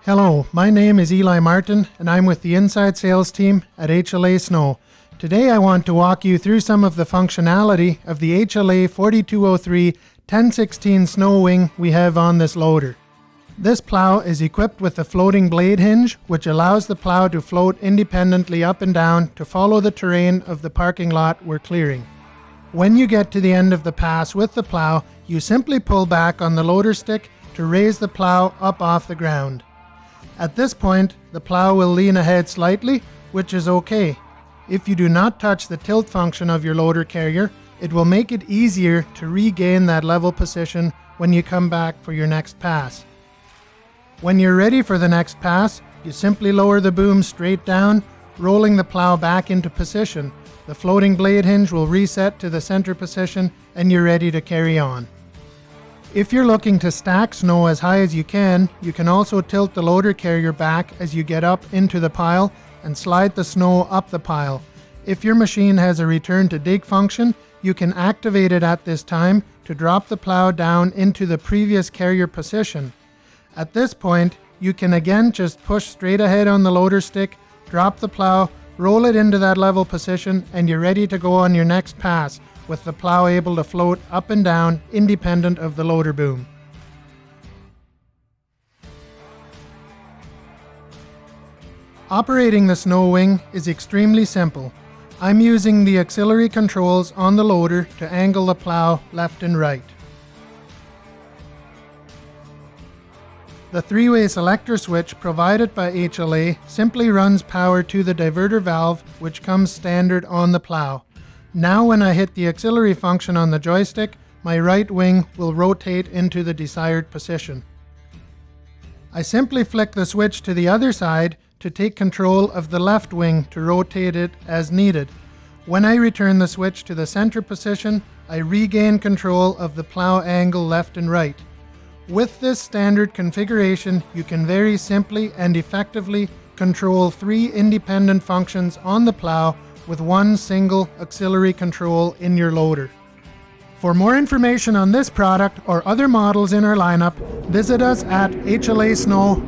Hello, my name is Eli Martin and I'm with the inside sales team at HLA Snow. Today I want to walk you through some of the functionality of the HLA 4203 1016 Snow Wing we have on this loader. This plow is equipped with a floating blade hinge which allows the plow to float independently up and down to follow the terrain of the parking lot we're clearing. When you get to the end of the pass with the plow, you simply pull back on the loader stick to raise the plow up off the ground. At this point, the plow will lean ahead slightly, which is okay. If you do not touch the tilt function of your loader carrier, it will make it easier to regain that level position when you come back for your next pass. When you're ready for the next pass, you simply lower the boom straight down, rolling the plow back into position. The floating blade hinge will reset to the center position and you're ready to carry on. If you're looking to stack snow as high as you can also tilt the loader carrier back as you get up into the pile and slide the snow up the pile. If your machine has a return to dig function, you can activate it at this time to drop the plow down into the previous carrier position. At this point, you can again just push straight ahead on the loader stick, drop the plow, roll it into that level position, and you're ready to go on your next pass, with the plow able to float up and down independent of the loader boom. Operating the snow wing is extremely simple. I'm using the axillary controls on the loader to angle the plow left and right. The three-way selector switch provided by HLA simply runs power to the diverter valve, which comes standard on the plow. Now when I hit the axillary function on the joystick, my right wing will rotate into the desired position. I simply flick the switch to the other side to take control of the left wing to rotate it as needed. When I return the switch to the center position, I regain control of the plow angle left and right. With this standard configuration, you can very simply and effectively control three independent functions on the plow with one single auxiliary control in your loader. For more information on this product or other models in our lineup, visit us at hlasnow.com.